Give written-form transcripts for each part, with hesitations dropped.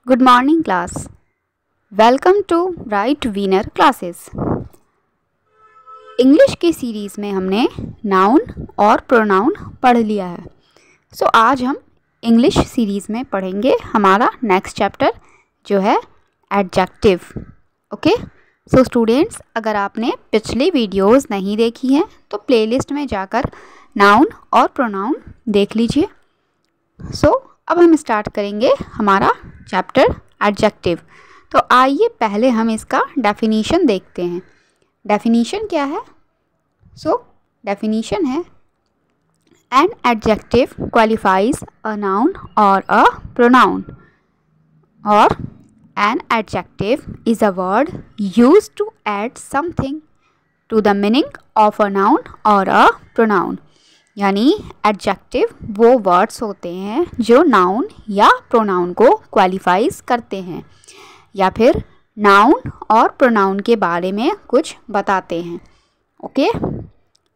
Good morning class. Welcome to Right Winner Classes. English की series में हमने noun और प्रोनाउन पढ़ लिया है। सो आज हम इंग्लिश सीरीज़ में पढ़ेंगे हमारा नेक्स्ट चैप्टर जो है एडजेक्टिव। ओके, सो स्टूडेंट्स, अगर आपने पिछली वीडियोस नहीं देखी हैं तो प्लेलिस्ट में जाकर नाउन और प्रोनाउन देख लीजिए। सो अब हम स्टार्ट करेंगे हमारा चैप्टर एडजेक्टिव। तो आइए पहले हम इसका डेफिनीशन देखते हैं। डेफिनीशन क्या है? सो डेफिनीशन है an adjective qualifies a noun और अ प्रोनाउन, और an adjective is a word used to add something to the meaning of a noun और अ प्रोनाउन। यानी एडजेक्टिव वो वर्ड्स होते हैं जो नाउन या प्रोनाउन को क्वालिफाइज करते हैं या फिर नाउन और प्रोनाउन के बारे में कुछ बताते हैं। ओके,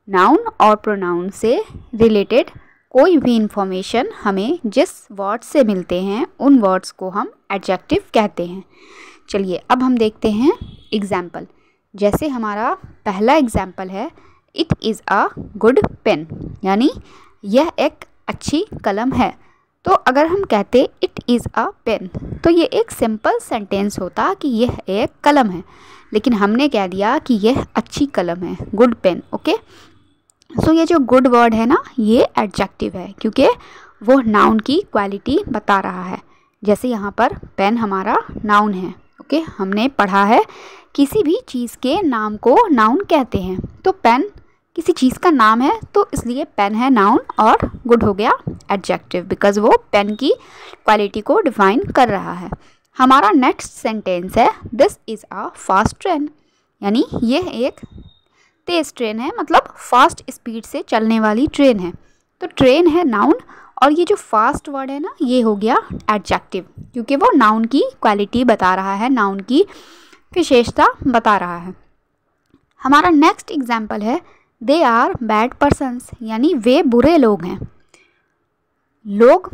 नाउन और प्रोनाउन से रिलेटेड कोई भी इंफॉर्मेशन हमें जिस वर्ड से मिलते हैं उन वर्ड्स को हम एडजेक्टिव कहते हैं। चलिए अब हम देखते हैं एग्जाम्पल। जैसे हमारा पहला एग्जाम्पल है, it is a good pen, यानी यह एक अच्छी कलम है। तो अगर हम कहते इट इज़ अ पेन तो ये एक सिंपल सेंटेंस होता कि यह एक कलम है, लेकिन हमने कह दिया कि यह अच्छी कलम है, गुड पेन। ओके, सो ये जो गुड वर्ड है ना, ये एडजेक्टिव है क्योंकि वो नाउन की क्वालिटी बता रहा है। जैसे यहाँ पर पेन हमारा नाउन है। ओके, हमने पढ़ा है किसी भी चीज़ के नाम को नाउन कहते हैं। तो पेन किसी चीज़ का नाम है तो इसलिए पेन है नाउन और गुड हो गया एडजेक्टिव, बिकॉज वो पेन की क्वालिटी को डिफाइन कर रहा है। हमारा नेक्स्ट सेंटेंस है, this is a fast train, यानी यह एक तेज़ ट्रेन है, मतलब फास्ट स्पीड से चलने वाली ट्रेन है। तो ट्रेन है नाउन और ये जो फास्ट वर्ड है ना, ये हो गया एडजेक्टिव क्योंकि वो नाउन की क्वालिटी बता रहा है, नाउन की विशेषता बता रहा है। हमारा नेक्स्ट एग्जाम्पल है, दे आर बैड पर्सन्स, यानी वे बुरे लोग हैं। लोग,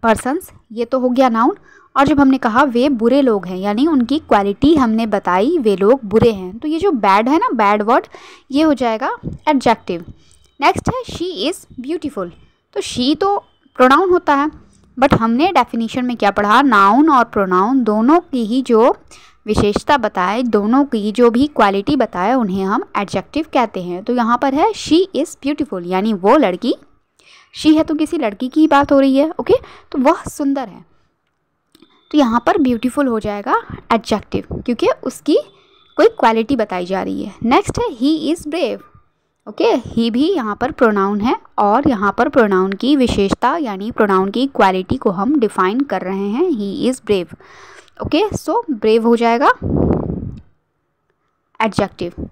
पर्सन्स, ये तो हो गया नाउन, और जब हमने कहा वे बुरे लोग हैं यानी उनकी क्वालिटी हमने बताई, वे लोग बुरे हैं। तो ये जो बैड है ना, बैड वर्ड, ये हो जाएगा एडजेक्टिव। नेक्स्ट है, शी इज़ ब्यूटीफुल। तो शी तो प्रोनाउन होता है, बट हमने डेफिनेशन में क्या पढ़ा, नाउन और प्रोनाउन दोनों की ही जो विशेषता बताए, दोनों की जो भी क्वालिटी बताए, उन्हें हम एडजेक्टिव कहते हैं। तो यहाँ पर है शी इज़ ब्यूटीफुल, यानी वो लड़की, शी है तो किसी लड़की की बात हो रही है। ओके, तो वह सुंदर है, तो यहाँ पर ब्यूटीफुल हो जाएगा एडजेक्टिव क्योंकि उसकी कोई क्वालिटी बताई जा रही है। नेक्स्ट है, ही इज़ ब्रेव। ओके, ही भी यहाँ पर प्रोनाउन है और यहाँ पर प्रोनाउन की विशेषता यानी प्रोनाउन की क्वालिटी को हम डिफाइन कर रहे हैं, he is brave. Okay, so brave हो जाएगा एडजेक्टिव।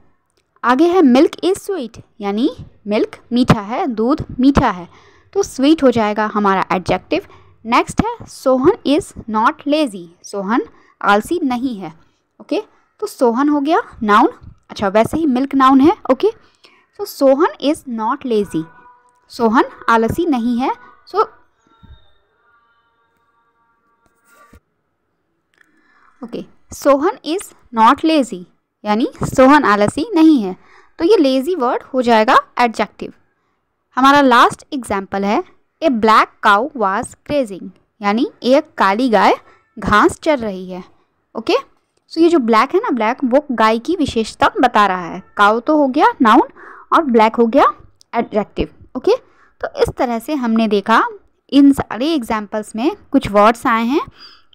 आगे है, मिल्क इज़ स्वीट, यानी मिल्क मीठा है, दूध मीठा है, तो स्वीट हो जाएगा हमारा एडजेक्टिव। नेक्स्ट है, Sohan is not lazy, Sohan आलसी नहीं है। ओके, तो सोहन हो गया नाउन। अच्छा, वैसे ही मिल्क नाउन है। ओके, तो Sohan is not lazy, Sohan आलसी नहीं है। So okay, Sohan is not lazy, यानी सोहन आलसी नहीं है, तो ये लेज़ी वर्ड हो जाएगा एडजेक्टिव। हमारा लास्ट एग्जाम्पल है, ए ब्लैक काउ वाज ग्रेजिंग, यानी एक काली गाय घास चर रही है। ओके, सो ये जो ब्लैक है ना, ब्लैक वो गाय की विशेषता बता रहा है। काउ तो हो गया नाउन और ब्लैक हो गया एडजेक्टिव। ओके, तो इस तरह से हमने देखा इन सारे एग्जाम्पल्स में कुछ वर्ड्स आए हैं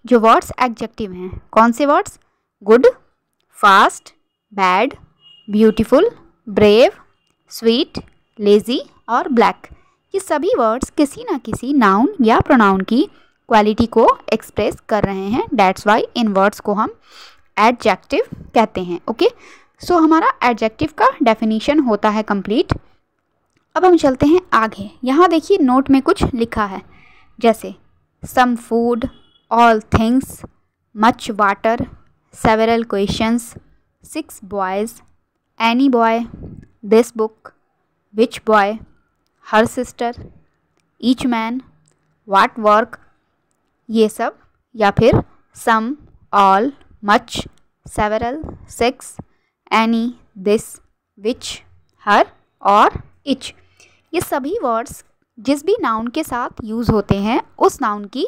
जो वर्ड्स एडजेक्टिव हैं। कौन से words? Good, fast, bad, beautiful, brave, sweet, lazy और ब्लैक। ये सभी वर्ड्स किसी ना किसी नाउन या प्रोनाउन की क्वालिटी को एक्सप्रेस कर रहे हैं। दैट्स वाई इन वर्ड्स को हम एडजेक्टिव कहते हैं। ओके, सो हमारा एडजेक्टिव का डेफिनीशन होता है कंप्लीट। अब हम चलते हैं आगे। यहाँ देखिए नोट में कुछ लिखा है, जैसे some food, all things, much water, several questions, 6 boys, any boy, this book, which boy, her sister, each man, what work, ये सब, या फिर some, all, much, several, six, any, this, which, her और each। ये सभी words जिस भी noun के साथ यूज़ होते हैं उस नाउन की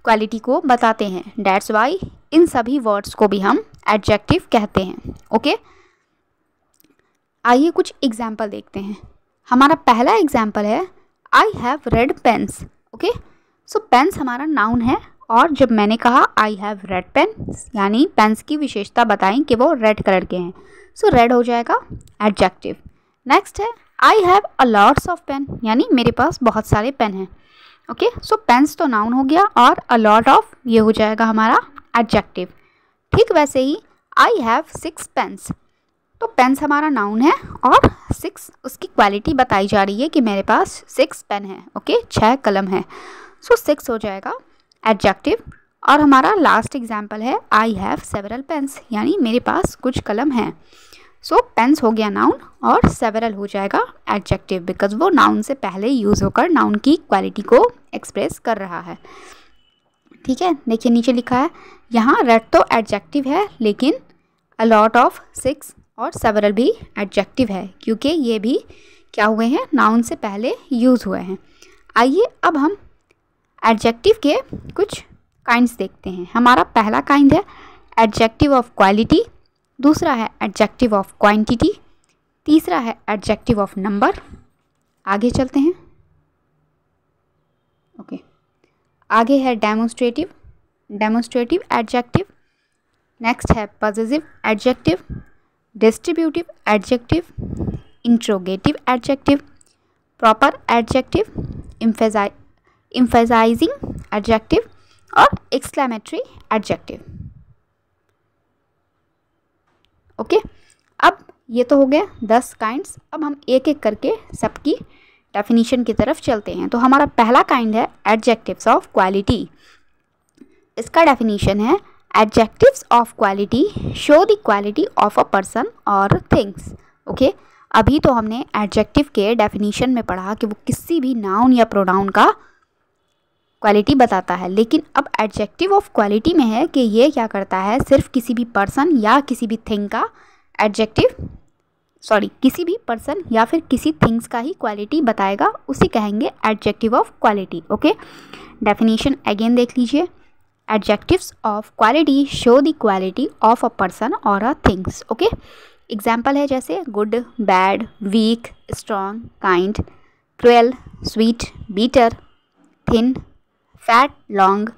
क्वालिटी को बताते हैं। डैट्स वाई इन सभी वर्ड्स को भी हम एडजेक्टिव कहते हैं। ओके, आइए कुछ एग्जाम्पल देखते हैं। हमारा पहला एग्जाम्पल है I have red pens. Okay, so pens हमारा नाउन है और जब मैंने कहा आई हैव रेड पेन्स यानी पेन्स की विशेषता बताएं कि वो रेड कलर के हैं, सो रेड हो जाएगा एडजेक्टिव। नेक्स्ट है I have a lots of pen यानी मेरे पास बहुत सारे पेन हैं। ओके, सो पेन्स तो नाउन हो गया और अ लॉट ऑफ ये हो जाएगा हमारा एडजेक्टिव। ठीक वैसे ही आई हैव 6 पेन्स, तो पेन्स हमारा नाउन है और 6 उसकी क्वालिटी बताई जा रही है कि मेरे पास 6 पेन है। ओके, 6 कलम है, सो 6 हो जाएगा एडजेक्टिव। और हमारा लास्ट एग्जाम्पल है आई हैव सेवरल पेन्स यानी मेरे पास कुछ कलम हैं। सो पेन्स हो गया नाउन और सेवरल हो जाएगा एडजेक्टिव बिकॉज वो नाउन से पहले यूज़ होकर नाउन की क्वालिटी को एक्सप्रेस कर रहा है। ठीक है, देखिए नीचे लिखा है यहाँ रेड तो एडजेक्टिव है लेकिन अ लॉट ऑफ 6 और सेवरल भी एडजेक्टिव है क्योंकि ये भी क्या हुए हैं, नाउन से पहले यूज़ हुए हैं। आइए अब हम एडजेक्टिव के कुछ काइंड्स देखते हैं। हमारा पहला काइंड है एडजेक्टिव ऑफ क्वालिटी, दूसरा है एडजेक्टिव ऑफ क्वांटिटी, तीसरा है एडजेक्टिव ऑफ नंबर। आगे चलते हैं। ओके, आगे है डेमोन्स्ट्रेटिव, डेमोन्स्ट्रेटिव एडजेक्टिव। नेक्स्ट है possessive adjective, distributive adjective, interrogative adjective, proper adjective, emphasizing adjective और एक्सक्लेमेटरी एडजेक्टिव। ओके, अब ये तो हो गया 10 काइंड्स। अब हम एक एक करके सबकी डेफिनेशन की तरफ चलते हैं। तो हमारा पहला काइंड है एडजेक्टिव्स ऑफ क्वालिटी। इसका डेफिनेशन है adjectives of quality show the quality of a person और थिंग्स। ओके, अभी तो हमने एडजेक्टिव के डेफिनेशन में पढ़ा कि वो किसी भी नाउन या प्रोनाउन का क्वालिटी बताता है, लेकिन अब एडजेक्टिव ऑफ क्वालिटी में है कि ये क्या करता है, सिर्फ किसी भी पर्सन या किसी भी थिंग का किसी भी पर्सन या फिर किसी थिंग्स का ही क्वालिटी बताएगा, उसे कहेंगे adjective of quality. Okay, definition again देख लीजिए। Adjectives of quality show the quality of a person और अ थिंग्स। ओके, एग्जाम्पल है जैसे good, bad, weak, strong, kind, cruel, sweet, bitter, thin, fat, long,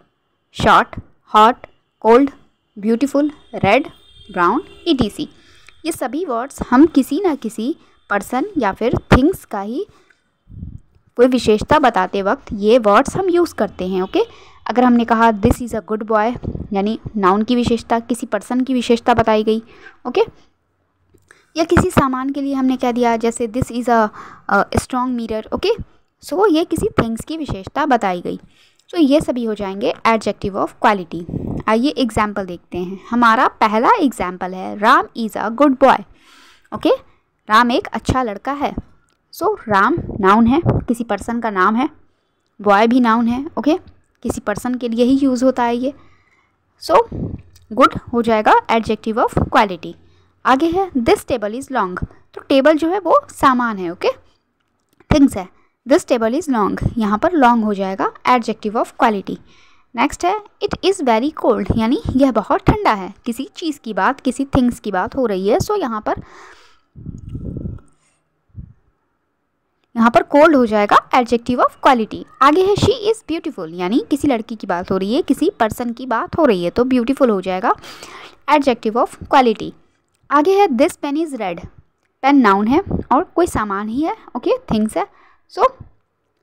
short, hot, cold, beautiful, red, brown, etc। ये सभी words हम किसी ना किसी person या फिर थिंग्स का ही कोई विशेषता बताते वक्त ये वर्ड्स हम यूज़ करते हैं। ओके, अगर हमने कहा this is a good boy यानी नाउन की विशेषता, किसी पर्सन की विशेषता बताई गई। ओके, या किसी सामान के लिए हमने क्या दिया, जैसे this is a strong mirror. Okay, so ये किसी थिंग्स की विशेषता बताई गई। तो ये सभी हो जाएंगे एडजेक्टिव ऑफ क्वालिटी। आइए एग्जाम्पल देखते हैं। हमारा पहला एग्जाम्पल है Ram is a good boy. Okay, Ram एक अच्छा लड़का है। सो राम नाउन है, किसी पर्सन का नाम है। बॉय भी नाउन है। ओके, किसी पर्सन के लिए ही यूज़ होता है ये। सो गुड हो जाएगा एडजेक्टिव ऑफ क्वालिटी। आगे है दिस टेबल इज़ लॉन्ग। तो टेबल जो है वो सामान है। ओके, थिंग्स है। दिस टेबल इज़ लॉन्ग, यहाँ पर लॉन्ग हो जाएगा एडजेक्टिव ऑफ क्वालिटी। नेक्स्ट है इट इज़ वेरी कोल्ड यानी यह बहुत ठंडा है। किसी चीज़ की बात, किसी थिंग्स की बात हो रही है। सो यहाँ पर कोल्ड हो जाएगा एडजेक्टिव ऑफ क्वालिटी। आगे है शी इज़ ब्यूटीफुल यानी किसी लड़की की बात हो रही है, किसी पर्सन की बात हो रही है, तो ब्यूटीफुल हो जाएगा एडजेक्टिव ऑफ क्वालिटी। आगे है this pen is red. Pen noun है और कोई सामान ही है। ओके, थिंग्स है। सो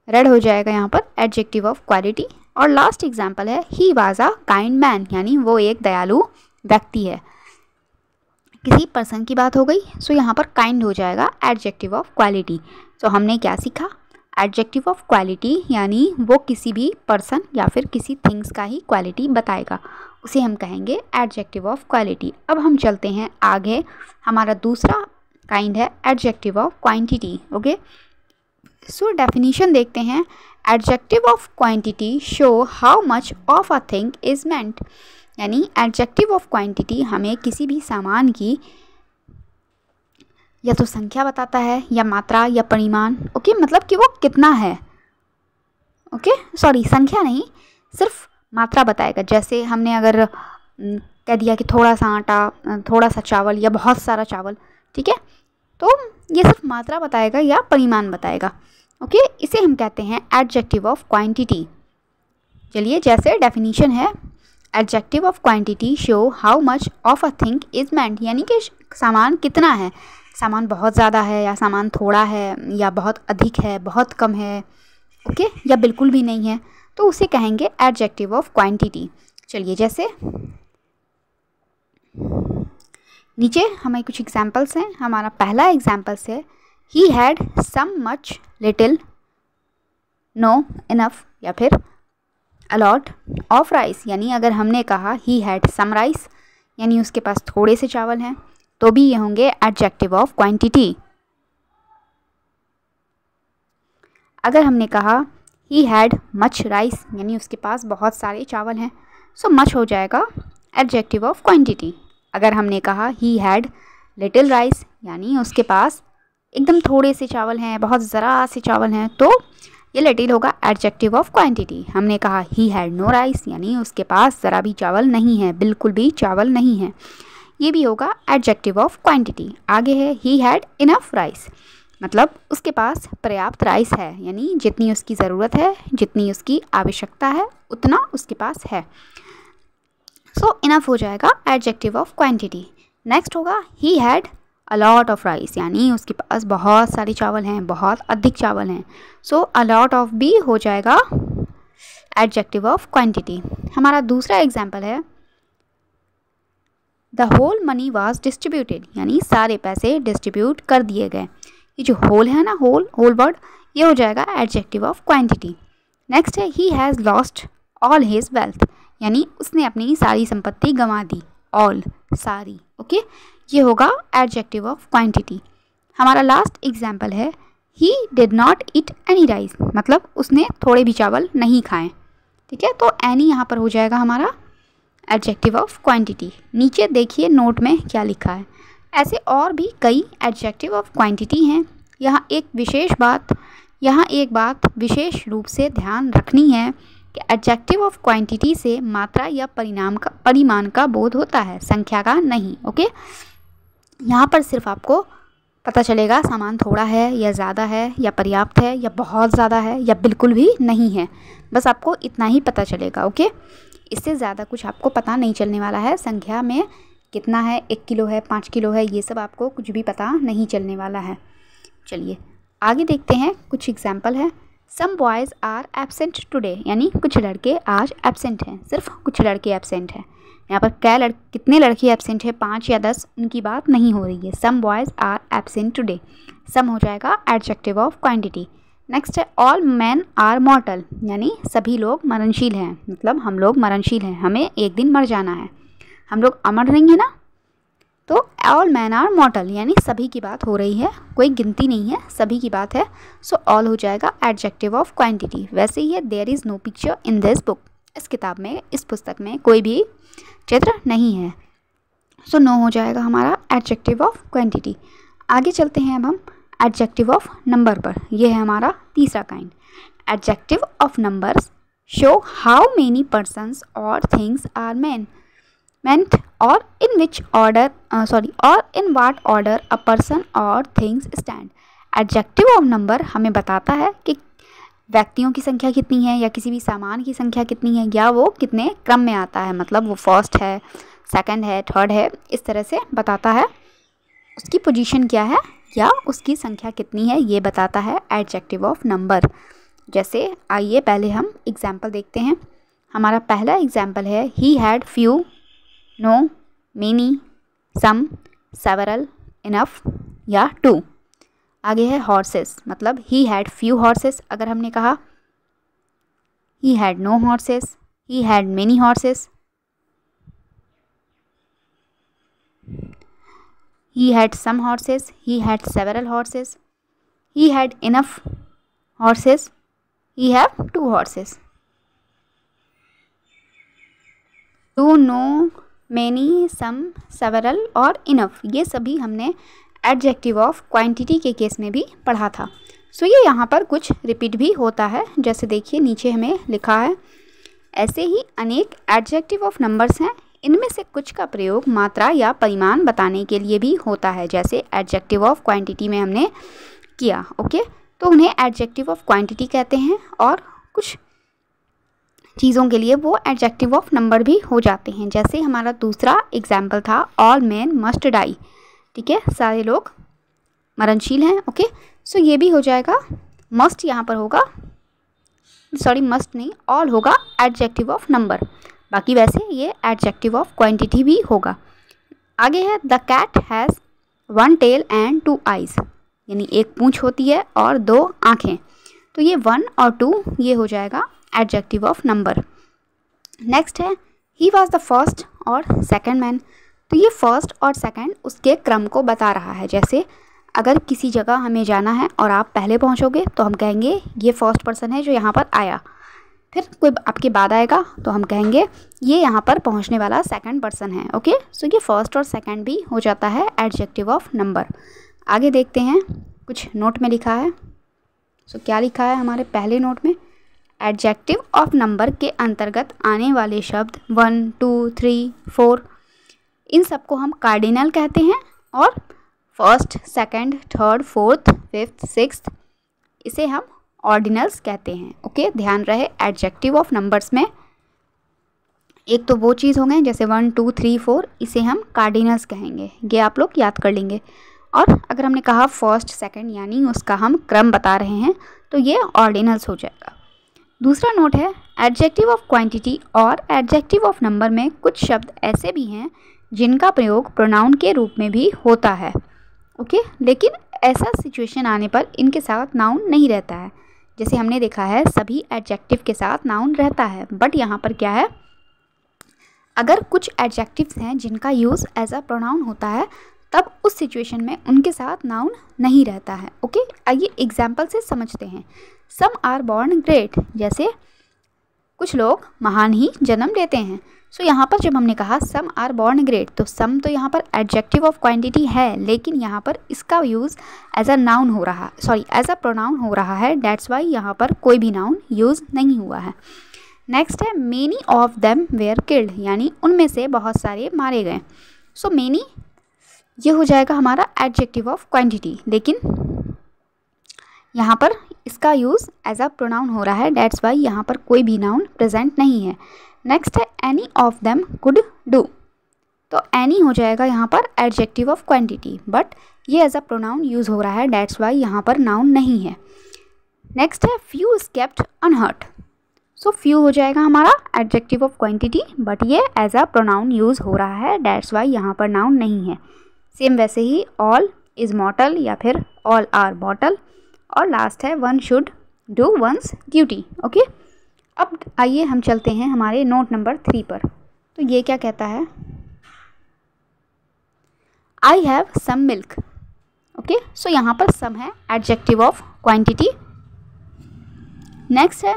रेड हो जाएगा यहाँ पर एडजेक्टिव ऑफ क्वालिटी। और लास्ट एग्जाम्पल है he was a kind man यानी वो एक दयालु व्यक्ति है। किसी पर्सन की बात हो गई, सो यहाँ पर काइंड हो जाएगा एडजेक्टिव ऑफ क्वालिटी। सो हमने क्या सीखा, एडजेक्टिव ऑफ क्वालिटी यानी वो किसी भी पर्सन या फिर किसी थिंग्स का ही क्वालिटी बताएगा, उसे हम कहेंगे एडजेक्टिव ऑफ क्वालिटी। अब हम चलते हैं आगे। हमारा दूसरा काइंड है adjective of quantity. Okay, so definition देखते हैं। Adjective of quantity show how much of a thing is meant, यानी एडजेक्टिव ऑफ क्वांटिटी हमें किसी भी सामान की या तो संख्या बताता है या मात्रा या परिमाण, ओके, मतलब कि वो कितना है, ओके, सॉरी संख्या नहीं, सिर्फ मात्रा बताएगा। जैसे हमने अगर कह दिया कि थोड़ा सा आटा, थोड़ा सा चावल या बहुत सारा चावल, ठीक है, तो ये सिर्फ मात्रा बताएगा या परिमाण बताएगा, ओके, इसे हम कहते हैं एडजेक्टिव ऑफ क्वांटिटी। चलिए, जैसे डेफिनेशन है, adjective of quantity show how much of a thing is meant, यानी कि सामान कितना है, सामान बहुत ज़्यादा है या सामान थोड़ा है या बहुत अधिक है, बहुत कम है, ओके, या बिल्कुल भी नहीं है, तो उसे कहेंगे एडजेक्टिव ऑफ क्वांटिटी। चलिए, जैसे नीचे हमें कुछ एग्जाम्पल्स हैं। हमारा पहला एग्जाम्पल्स है he had some much little no enough या फिर अलॉट ऑफ राइस, यानी अगर हमने कहा ही हैड सम राइस यानी उसके पास थोड़े से चावल हैं, तो भी ये होंगे एडजेक्टिव ऑफ क्वांटिटी। अगर हमने कहा ही हैड मच राइस यानी उसके पास बहुत सारे चावल हैं, सो मच हो जाएगा एडजेक्टिव ऑफ क्वांटिटी। अगर हमने कहा ही हैड लिटिल राइस यानी उसके पास एकदम थोड़े से चावल हैं, बहुत ज़रा से चावल हैं, तो ये लिटिल होगा एडजेक्टिव ऑफ क्वांटिटी। हमने कहा ही हैड नो राइस यानी उसके पास ज़रा भी चावल नहीं है, बिल्कुल भी चावल नहीं है, ये भी होगा एडजेक्टिव ऑफ क्वांटिटी। आगे है ही हैड इनफ राइस, मतलब उसके पास पर्याप्त राइस है, यानी जितनी उसकी ज़रूरत है, जितनी उसकी आवश्यकता है, उतना उसके पास है, सो इनफ हो जाएगा एडजेक्टिव ऑफ क्वांटिटी। नेक्स्ट होगा he had a lot of rice, यानी उसके पास बहुत सारे चावल हैं, बहुत अधिक चावल हैं, सो अ लॉट ऑफ भी हो जाएगा एडजेक्टिव ऑफ क्वांटिटी। हमारा दूसरा एग्जाम्पल है the whole money was distributed, यानी सारे पैसे डिस्ट्रीब्यूट कर दिए गए। ये जो होल है ना, होल वर्ड, ये हो जाएगा एडजेक्टिव ऑफ क्वांटिटी। नेक्स्ट है he has lost all his wealth, यानी उसने अपनी सारी संपत्ति गंवा दी, ऑल सारी, ओके, ये होगा एडजेक्टिव ऑफ क्वांटिटी। हमारा लास्ट एग्जाम्पल है he did not eat any rice, मतलब उसने थोड़े भी चावल नहीं खाए, ठीक है, तो एनी यहाँ पर हो जाएगा हमारा एडजेक्टिव ऑफ क्वांटिटी। नीचे देखिए नोट में क्या लिखा है, ऐसे और भी कई एडजेक्टिव ऑफ क्वांटिटी हैं। यहाँ एक बात विशेष रूप से ध्यान रखनी है कि एडजेक्टिव ऑफ क्वांटिटी से मात्रा या परिमाण का बोध होता है, संख्या का नहीं, ओके। यहाँ पर सिर्फ आपको पता चलेगा सामान थोड़ा है या ज़्यादा है या पर्याप्त है या बहुत ज़्यादा है या बिल्कुल भी नहीं है, बस आपको इतना ही पता चलेगा, ओके। इससे ज़्यादा कुछ आपको पता नहीं चलने वाला है, संख्या में कितना है, 1 किलो है, 5 किलो है, ये सब आपको कुछ भी पता नहीं चलने वाला है। चलिए आगे देखते हैं, कुछ एग्जाम्पल है। Some boys are absent today, यानी कुछ लड़के आज एब्सेंट हैं, सिर्फ कुछ लड़के एब्सेंट हैं। यहाँ पर कितने लड़के एब्सेंट हैं, 5 या 10, उनकी बात नहीं हो रही है। Some boys are absent today, सम हो जाएगा एडजेक्टिव ऑफ क्वांटिटी। नेक्स्ट है ऑल मैन आर मॉर्टल, यानी सभी लोग मरणशील हैं, मतलब हम लोग मरणशील हैं, हमें एक दिन मर जाना है, हम लोग अमर नहीं है ना, तो ऑल मैन आर मॉर्टल यानी सभी की बात हो रही है, कोई गिनती नहीं है, सभी की बात है, सो ऑल हो जाएगा एडजेक्टिव ऑफ क्वांटिटी। वैसे ही है there is no picture in this book, इस किताब में, इस पुस्तक में कोई भी चित्र नहीं है, सो नो हो जाएगा हमारा एडजेक्टिव ऑफ क्वांटिटी। आगे चलते हैं अब हम एडजेक्टिव ऑफ नंबर पर। यह है हमारा तीसरा kind. Adjective of numbers show how many persons और things are meant or in which order or in what order a person or things stand। Adjective of number हमें बताता है कि व्यक्तियों की संख्या कितनी है या किसी भी सामान की संख्या कितनी है या वो कितने क्रम में आता है, मतलब वो फर्स्ट है, सेकंड है, थर्ड है, इस तरह से बताता है उसकी पोजीशन क्या है या उसकी संख्या कितनी है, ये बताता है एडजेक्टिव ऑफ नंबर। जैसे आइए पहले हम एग्जाम्पल देखते हैं। हमारा पहला एग्जाम्पल है he had few, no, many, some, several, enough या टू। आगे है हॉर्सेस, मतलब ही हैड फ्यू हॉर्सेस, अगर हमने कहा he had no horses, he had many horses, he had some horses, he had several horses, he had enough horses, he have 2 horses. Two, no, many, some, several और enough, ये सभी हमने adjective of quantity के case में भी पढ़ा था। सो ये यहाँ पर कुछ रिपीट भी होता है। जैसे देखिए नीचे हमें लिखा है, ऐसे ही अनेक एडजेक्टिव ऑफ नंबर्स हैं, इनमें से कुछ का प्रयोग मात्रा या परिमाण बताने के लिए भी होता है, जैसे एडजेक्टिव ऑफ क्वांटिटी में हमने किया। ओके, तो उन्हें एडजेक्टिव ऑफ क्वांटिटी कहते हैं और कुछ चीज़ों के लिए वो एडजेक्टिव ऑफ नंबर भी हो जाते हैं। जैसे हमारा दूसरा एग्जाम्पल था, ऑल मैन मस्ट डाई। ठीक है, सारे लोग मरणशील हैं। ओके, सो ये भी हो जाएगा, मस्ट यहाँ पर होगा, सॉरी मस्ट नहीं, ऑल होगा एडजेक्टिव ऑफ नंबर, बाकी वैसे ये एडजेक्टिव ऑफ क्वांटिटी भी होगा। आगे है, the cat has 1 tail and 2 eyes, यानी एक पूंछ होती है और 2 आँखें। तो ये 1 और 2 ये हो जाएगा एडजेक्टिव ऑफ नंबर। नेक्स्ट है, ही वॉज द फर्स्ट और सेकेंड मैन। तो ये फर्स्ट और सेकेंड उसके क्रम को बता रहा है। जैसे अगर किसी जगह हमें जाना है और आप पहले पहुंचोगे तो हम कहेंगे ये फर्स्ट पर्सन है जो यहाँ पर आया। फिर कोई आपके बाद आएगा तो हम कहेंगे ये यहाँ पर पहुँचने वाला सेकंड पर्सन है। ओके, सो ये फर्स्ट और सेकंड भी हो जाता है एडजेक्टिव ऑफ नंबर। आगे देखते हैं, कुछ नोट में लिखा है। सो क्या लिखा है हमारे पहले नोट में, एडजेक्टिव ऑफ नंबर के अंतर्गत आने वाले शब्द 1, 2, 3, 4 इन सबको हम कार्डिनल कहते हैं, और first, second, third, fourth, fifth, sixth इसे हम ऑर्डिनल्स कहते हैं। ओके, ध्यान रहे एडजेक्टिव ऑफ नंबर्स में एक तो वो चीज़ हो गए जैसे 1, 2, 3, 4 इसे हम कार्डिनल्स कहेंगे, ये आप लोग याद कर लेंगे। और अगर हमने कहा फर्स्ट, सेकंड यानी उसका हम क्रम बता रहे हैं तो ये ऑर्डिनल्स हो जाएगा। दूसरा नोट है, एडजेक्टिव ऑफ क्वांटिटी और एडजेक्टिव ऑफ नंबर में कुछ शब्द ऐसे भी हैं जिनका प्रयोग प्रोनाउन के रूप में भी होता है। ओके, लेकिन ऐसा सिचुएशन आने पर इनके साथ नाउन नहीं रहता है। जैसे हमने देखा है सभी एडजेक्टिव के साथ नाउन रहता है, बट यहाँ पर क्या है, अगर कुछ एडजेक्टिव्स हैं जिनका यूज़ एज अ प्रोनाउन होता है तब उस सिचुएशन में उनके साथ नाउन नहीं रहता है। ओके, आइए एग्जाम्पल से समझते हैं। सम आर बॉर्न ग्रेट, जैसे कुछ लोग महान ही जन्म लेते हैं। सो यहाँ पर जब हमने कहा सम आर बॉर्न ग्रेट, तो सम तो यहाँ पर एडजेक्टिव ऑफ क्वांटिटी है, लेकिन यहाँ पर इसका यूज़ एज अ नाउन हो रहा, सॉरी एज अ प्रोनाउन हो रहा है। डेट्स वाई यहाँ पर कोई भी नाउन यूज़ नहीं हुआ है। नेक्स्ट है, many of them where killed, यानी उनमें से बहुत सारे मारे गए। सो मेनी ये हो जाएगा हमारा एडजेक्टिव ऑफ क्वांटिटी, लेकिन यहाँ पर इसका यूज़ एज अ प्रोनाउन हो रहा है। डेट्स वाई यहाँ पर कोई भी नाउन प्रेजेंट नहीं है। नेक्स्ट है, any of them could do, तो एनी हो जाएगा यहाँ पर एडजेक्टिव ऑफ क्वांटिटी, बट ये एज अ प्रोनाउन यूज़ हो रहा है। डेट्स वाई यहाँ पर नाउन नहीं है। नेक्स्ट है, few escaped unhurt, so few हो जाएगा हमारा एडजेक्टिव ऑफ क्वांटिटी, बट ये एज अ प्रोनाउन यूज़ हो रहा है। डेट्स वाई यहाँ पर नाउन नहीं है। सेम वैसे ही ऑल इज़ मॉर्टल या फिर ऑल आर मॉर्टल। और लास्ट है, one should do once duty. Okay, अब आइए हम चलते हैं हमारे नोट नंबर 3 पर। तो ये क्या कहता है, I have some milk. Okay, so यहाँ पर सम है एडजेक्टिव ऑफ क्वांटिटी। नेक्स्ट है,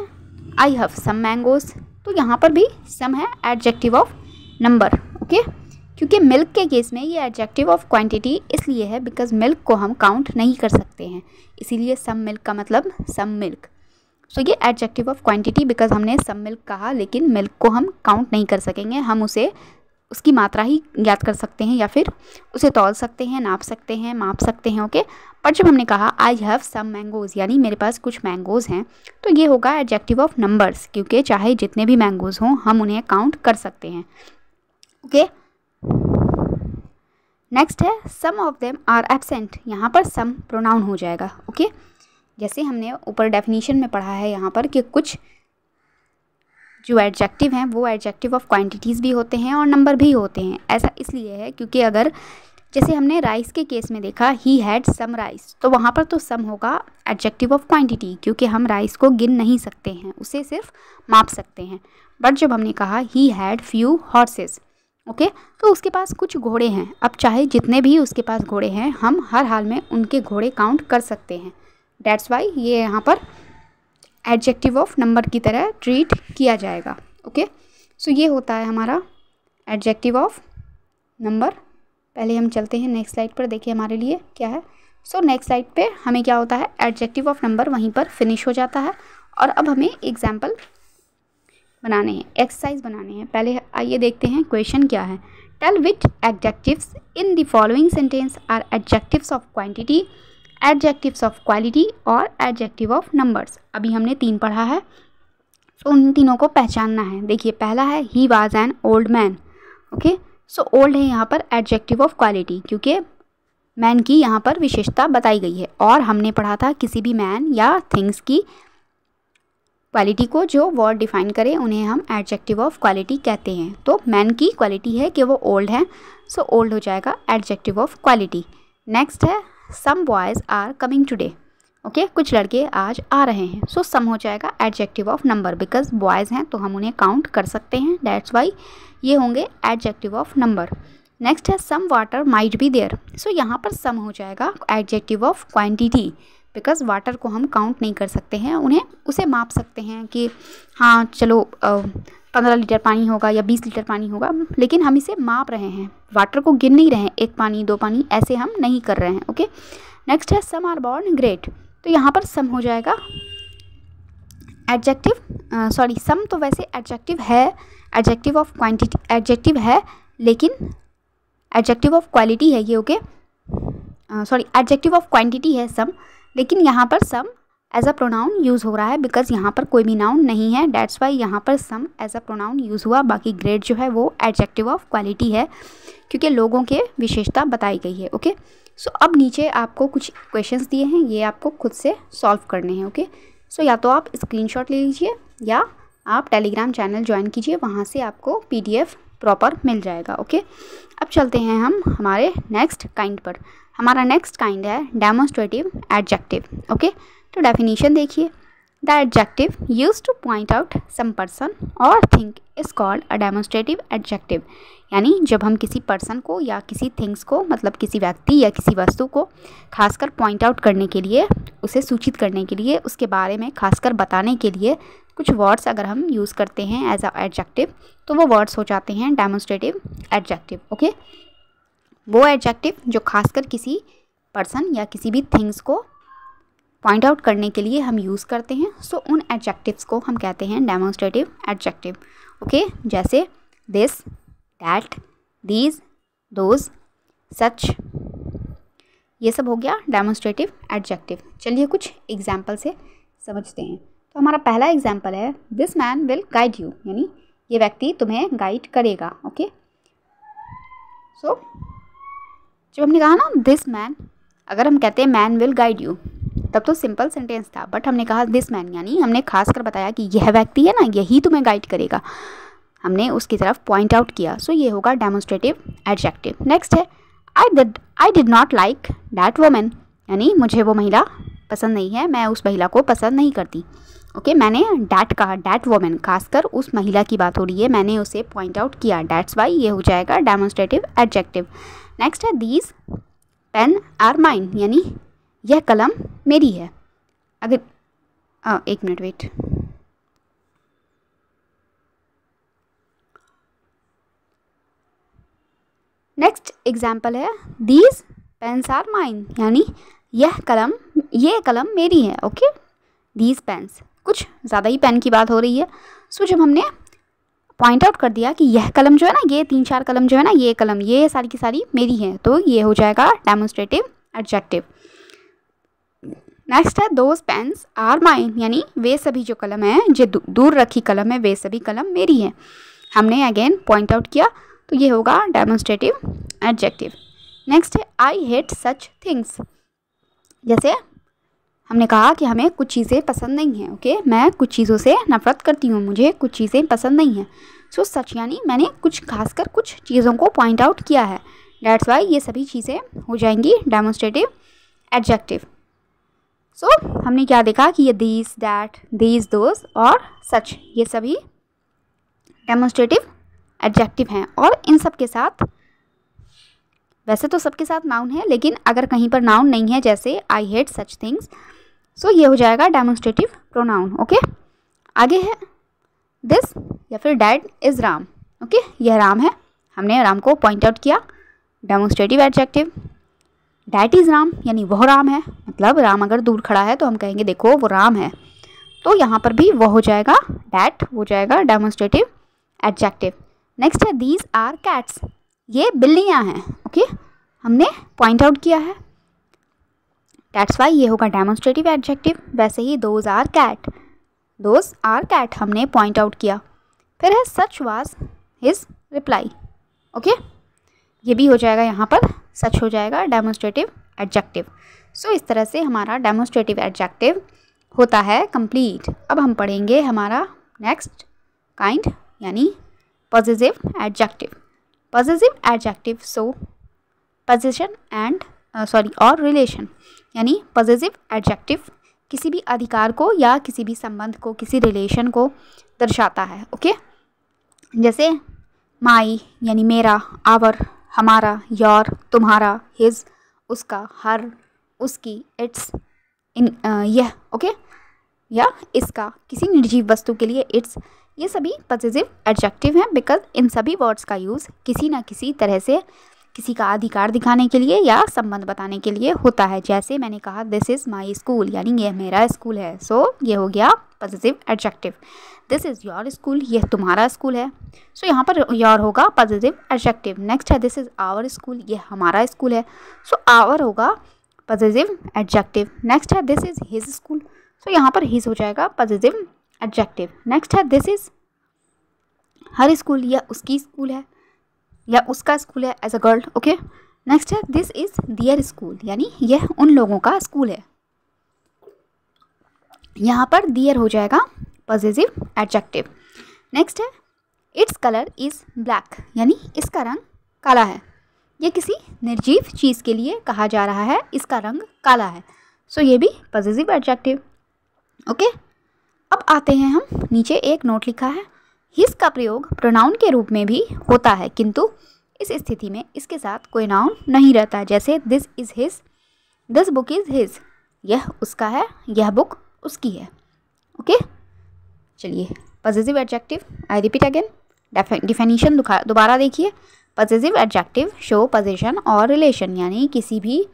आई हैव सम मैंगोज, तो यहाँ पर भी सम है एडजेक्टिव ऑफ नंबर। ओके, क्योंकि मिल्क के केस में ये एडजेक्टिव ऑफ क्वांटिटी इसलिए है बिकॉज मिल्क को हम काउंट नहीं कर सकते हैं, इसीलिए सम मिल्क का मतलब सम मिल्क। सो ये एडजेक्टिव ऑफ क्वांटिटी बिकॉज हमने सम मिल्क कहा, लेकिन मिल्क को हम काउंट नहीं कर सकेंगे, हम उसे उसकी मात्रा ही याद कर सकते हैं या फिर उसे तौल सकते हैं, नाप सकते हैं, माप सकते हैं। ओके, पर जब हमने कहा आई हैव सम मैंगोज़ यानी मेरे पास कुछ मैंगोज़ हैं, तो ये होगा एडजेक्टिव ऑफ नंबर्स, क्योंकि चाहे जितने भी मैंगोज़ हों हम उन्हें काउंट कर सकते हैं। ओके, नेक्स्ट है, सम ऑफ देम आर एब्सेंट, यहाँ पर सम प्रोनाउन हो जाएगा। ओके, जैसे हमने ऊपर डेफिनेशन में पढ़ा है यहाँ पर कि कुछ जो एडजेक्टिव हैं वो एडजेक्टिव ऑफ क्वांटिटीज़ भी होते हैं और नंबर भी होते हैं। ऐसा इसलिए है क्योंकि अगर जैसे हमने राइस के केस में देखा ही हैड सम राइस, तो वहाँ पर तो सम होगा एडजेक्टिव ऑफ क्वांटिटी, क्योंकि हम राइस को गिन नहीं सकते हैं, उसे सिर्फ माप सकते हैं। बट जब हमने कहा he had few horses, okay, तो उसके पास कुछ घोड़े हैं। अब चाहे जितने भी उसके पास घोड़े हैं हम हर हाल में उनके घोड़े काउंट कर सकते हैं। डेट्स वाई ये यहाँ पर एडजेक्टिव ऑफ नंबर की तरह ट्रीट किया जाएगा। ओके, सो ये होता है हमारा एडजेक्टिव ऑफ नंबर। पहले हम चलते हैं नेक्स्ट स्लाइड पर, देखिए हमारे लिए क्या है। सो नेक्स्ट स्लाइड पे हमें क्या होता है, एडजेक्टिव ऑफ नंबर वहीं पर फिनिश हो जाता है। और अब हमें एग्जाम्पल बनाने हैं, एक्सरसाइज बनाने हैं। पहले आइए देखते हैं क्वेश्चन क्या है। Tell which adjectives in the following sentence are adjectives of quantity, adjectives of quality और एडजेक्टिव ऑफ नंबर्स। अभी हमने 3 पढ़ा है, तो उन तीनों को पहचानना है। देखिए पहला है he was an old man. Okay, so old है यहाँ पर एडजेक्टिव ऑफ क्वालिटी, क्योंकि मैन की यहाँ पर विशेषता बताई गई है। और हमने पढ़ा था किसी भी मैन या थिंग्स की क्वालिटी को जो वर्ड डिफाइन करे उन्हें हम एडजेक्टिव ऑफ क्वालिटी कहते हैं। तो मैन की क्वालिटी है कि वो ओल्ड है, सो ओल्ड हो जाएगा एडजेक्टिव ऑफ क्वालिटी। नेक्स्ट है some boys are coming today. Okay, कुछ लड़के आज आ रहे हैं, सो सम हो जाएगा adjective of number, because boys हैं तो हम उन्हें काउंट कर सकते हैं, दैट्स वाई ये होंगे एडजेक्टिव ऑफ नंबर। नेक्स्ट है some water might be there. So यहाँ पर सम हो जाएगा adjective of quantity, because water को हम काउंट नहीं कर सकते हैं, उन्हें उसे माप सकते हैं कि हाँ चलो 15 लीटर पानी होगा या 20 लीटर पानी होगा, लेकिन हम इसे माप रहे हैं, वाटर को गिन नहीं रहे हैं, 1 पानी 2 पानी ऐसे हम नहीं कर रहे हैं। ओके, नेक्स्ट है सम आर बॉर्न ग्रेट। तो यहाँ पर सम हो जाएगा एडजेक्टिव, सॉरी सम तो वैसे एडजेक्टिव है, एडजेक्टिव ऑफ क्वांटिटी एडजेक्टिव है, लेकिन एडजेक्टिव ऑफ क्वालिटी है ये। Okay, sorry adjective of quantity है सम, लेकिन यहाँ पर सम एज अ प्रोनाउन यूज़ हो रहा है, बिकॉज यहाँ पर कोई भी नाउन नहीं है, डेट्स वाई यहाँ पर सम एज अ प्रोनाउन यूज़ हुआ। बाकी ग्रेट जो है वो एडजेक्टिव ऑफ क्वालिटी है, क्योंकि लोगों के विशेषता बताई गई है। ओके, सो अब नीचे आपको कुछ क्वेश्चंस दिए हैं, ये आपको खुद से सॉल्व करने हैं। ओके, सो या तो आप स्क्रीनशॉट ले लीजिए या आप टेलीग्राम चैनल ज्वाइन कीजिए, वहाँ से आपको PDF प्रॉपर मिल जाएगा। ओके, अब चलते हैं हम हमारे नेक्स्ट काइंड पर। हमारा नेक्स्ट काइंड है डेमोन्स्ट्रेटिव एडजेक्टिव। ओके, तो डेफिनेशन देखिए, the adjective used to point out some person और thing is called a demonstrative adjective. यानी जब हम किसी पर्सन को या किसी थिंग्स को, मतलब किसी व्यक्ति या किसी वस्तु को खासकर पॉइंट आउट करने के लिए, उसे सूचित करने के लिए, उसके बारे में खासकर बताने के लिए कुछ वर्ड्स अगर हम यूज़ करते हैं एज अ एडजेक्टिव, तो वो वर्ड्स हो जाते हैं डेमोन्स्ट्रेटिव एडजेक्टिव। ओके, वो एडजेक्टिव जो खासकर किसी पर्सन या किसी भी थिंग्स को पॉइंट आउट करने के लिए हम यूज़ करते हैं, सो उन एडजेक्टिव्स को हम कहते हैं डेमोन्स्ट्रेटिव एडजेक्टिव। ओके, जैसे दिस, दैट, दीज, दोज, सच, ये सब हो गया डेमोन्स्ट्रेटिव एडजेक्टिव। चलिए कुछ एग्जाम्पल से समझते हैं। तो हमारा पहला एग्जाम्पल है this man will guide you, यानी ये व्यक्ति तुम्हें गाइड करेगा। ओके, सो जब हमने कहा ना दिस मैन, अगर हम कहते हैं मैन विल गाइड यू तब तो सिंपल सेंटेंस था, बट हमने कहा दिस मैन, यानी हमने खास कर बताया कि यह व्यक्ति है ना, यही तुम्हें गाइड करेगा, हमने उसकी तरफ पॉइंट आउट किया, सो ये होगा डेमोन्स्ट्रेटिव एडजेक्टिव। नेक्स्ट है I did not like that women, यानी मुझे वो महिला पसंद नहीं है, मैं उस महिला को पसंद नहीं करती। ओके, मैंने डैट कहा, डैट वोमेन, खासकर उस महिला की बात हो रही है, मैंने उसे पॉइंट आउट किया, डैट्स वाई ये हो जाएगा डेमोन्स्ट्रेटिव एडजेक्टिव। नेक्स्ट है दीज पेन आर माइन, यानी यह कलम मेरी है। अगर एक मिनट वेट, नेक्स्ट एग्जाम्पल है दीज पेन्स आर माइन, यानी ये कलम मेरी है। ओके, दीज पेन्स, कुछ ज़्यादा ही पेन की बात हो रही है, सो जब हमने पॉइंट आउट कर दिया कि यह कलम जो है ना, ये 3-4 कलम जो है ना, ये कलम ये सारी की सारी मेरी है, तो ये हो जाएगा डेमोन्स्ट्रेटिव एडजेक्टिव। नेक्स्ट है दोज पेन्स आर माइन, यानी वे सभी जो कलम है, जो दूर रखी कलम है, वे सभी कलम मेरी है, हमने अगेन पॉइंट आउट किया, तो ये होगा डेमोन्स्ट्रेटिव एडजेक्टिव। नेक्स्ट है आई हेट सच थिंग्स, जैसे हमने कहा कि हमें कुछ चीज़ें पसंद नहीं हैं। ओके, मैं कुछ चीज़ों से नफरत करती हूँ, मुझे कुछ चीज़ें पसंद नहीं हैं, सो सच, यानी मैंने कुछ खासकर कुछ चीज़ों को पॉइंट आउट किया है, दैट्स वाई ये सभी चीज़ें हो जाएंगी डेमोन्स्ट्रेटिव एडजेक्टिव। सो हमने क्या देखा कि ये दीज, दैट, दीज, दोज और सच, ये सभी डेमोन्स्ट्रेटिव एडजेक्टिव हैं। और इन सब के साथ, वैसे तो सबके साथ नाउन है, लेकिन अगर कहीं पर नाउन नहीं है, जैसे आई हेट सच थिंग्स, सो ये हो जाएगा डेमोन्स्ट्रेटिव प्रोनाउन। ओके, आगे है दिस या फिर डैट इज़ राम। ओके, यह राम है, हमने राम को पॉइंट आउट किया, demonstrative adjective. That is Ram यानी वह राम है, मतलब राम अगर दूर खड़ा है तो हम कहेंगे देखो वो राम है, तो यहाँ पर भी वह हो जाएगा, डैट हो जाएगा डेमोन्स्ट्रेटिव एडजेक्टिव। नेक्स्ट है दीज आर कैट्स, ये बिल्लियाँ हैं। ओके, हमने पॉइंट आउट किया है, दैट्स वाई ये होगा डेमोन्स्ट्रेटिव एडजेक्टिव। वैसे ही दोज आर कैट हमने पॉइंट आउट किया। फिर है सच वाज हिज रिप्लाई। ओके, ये भी हो जाएगा, यहाँ पर सच हो जाएगा डेमोन्स्ट्रेटिव एडजेक्टिव। सो इस तरह से हमारा डेमोन्स्ट्रेटिव एडजेक्टिव होता है कंप्लीट। अब हम पढ़ेंगे हमारा नेक्स्ट काइंड यानी positive adjective. Positive adjective so position and और रिलेशन, यानी पॉजिटिव एडजेक्टिव किसी भी अधिकार को या किसी भी संबंध को, किसी रिलेशन को दर्शाता है। ओके, जैसे माई यानी मेरा, आवर हमारा, योर तुम्हारा, हिज उसका, हर उसकी, इट्स इन यह। ओके, या इसका, किसी निर्जीव वस्तु के लिए इट्स, ये सभी पॉजिटिव एडजेक्टिव हैं बिकॉज इन सभी वर्ड्स का यूज़ किसी न किसी तरह से किसी का अधिकार दिखाने के लिए या संबंध बताने के लिए होता है। जैसे मैंने कहा दिस इज़ माई स्कूल यानी यह मेरा स्कूल है, सो ये हो गया positive adjective. This is your school, यह तुम्हारा स्कूल है, सो यहाँ पर योर होगा पॉजिटिव एडजेक्टिव। नेक्स्ट है दिस इज़ आवर स्कूल, यह हमारा स्कूल है, सो आवर होगा पॉजिटिव एडजेक्टिव। नेक्स्ट है this is his school, so यहाँ पर हिज हो जाएगा पॉजिटिव एडजेक्टिव। नेक्स्ट है दिस इज़ हर स्कूल, यह उसकी स्कूल है या उसका स्कूल है as a girl. Okay, next है दिस इज़ दियर स्कूल, यानी यह उन लोगों का स्कूल है, यहाँ पर दियर हो जाएगा पॉजिटिव एडजेक्टिव। नेक्स्ट है इट्स कलर इज़ ब्लैक, यानी इसका रंग काला है, यह किसी निर्जीव चीज़ के लिए कहा जा रहा है, इसका रंग काला है, सो ये भी पॉजिटिव एडजेक्टिव। ओके, अब आते हैं हम, नीचे एक नोट लिखा है, हिज का प्रयोग प्रोनाउन के रूप में भी होता है, किंतु इस स्थिति में इसके साथ कोई नाउन नहीं रहता। जैसे this is his, this book is his, यह उसका है, यह बुक उसकी है। ओके, चलिए positive adjective, I repeat again, definition दोबारा देखिए। पॉजिटिव एडजेक्टिव शो पोजीशन और रिलेशन, यानी किसी भी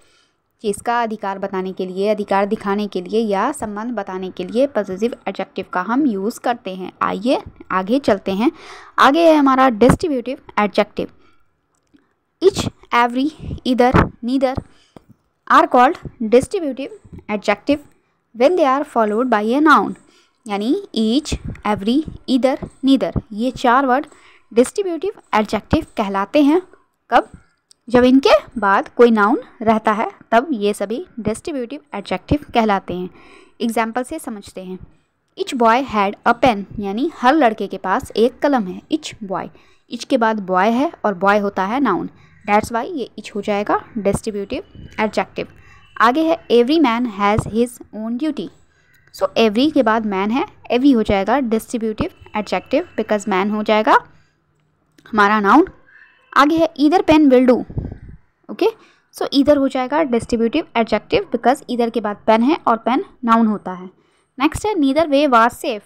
चीज़ का अधिकार बताने के लिए, अधिकार दिखाने के लिए या संबंध बताने के लिए पॉजिटिव एडजेक्टिव का हम यूज़ करते हैं। आइए आगे चलते हैं। आगे है हमारा distributive adjective. Each, every, either, neither are called distributive adjective when they are followed by a noun, यानी ईच, एवरी, ईदर, नीदर, ये चार वर्ड डिस्ट्रीब्यूटिव एडजेक्टिव कहलाते हैं। कब? जब इनके बाद कोई नाउन रहता है तब ये सभी डिस्ट्रीब्यूटिव एडजेक्टिव कहलाते हैं। एग्जाम्पल से समझते हैं। Each boy had a pen, यानी हर लड़के के पास एक कलम है। इच बॉय, इच के बाद बॉय है और बॉय होता है नाउन, दैट्स वाई ये इच हो जाएगा डिस्ट्रीब्यूटिव एडजेक्टिव। आगे है every man has his own duty, so every के बाद मैन है, एवरी हो जाएगा डिस्ट्रीब्यूटिव एडजेक्टिव बिकॉज मैन हो जाएगा हमारा नाउन। आगे है either pen will do, okay, so either हो जाएगा डिस्ट्रीब्यूटिव एडजेक्टिव बिकॉज ईदर के बाद पेन है और पेन नाउन होता है। नेक्स्ट है neither way was safe,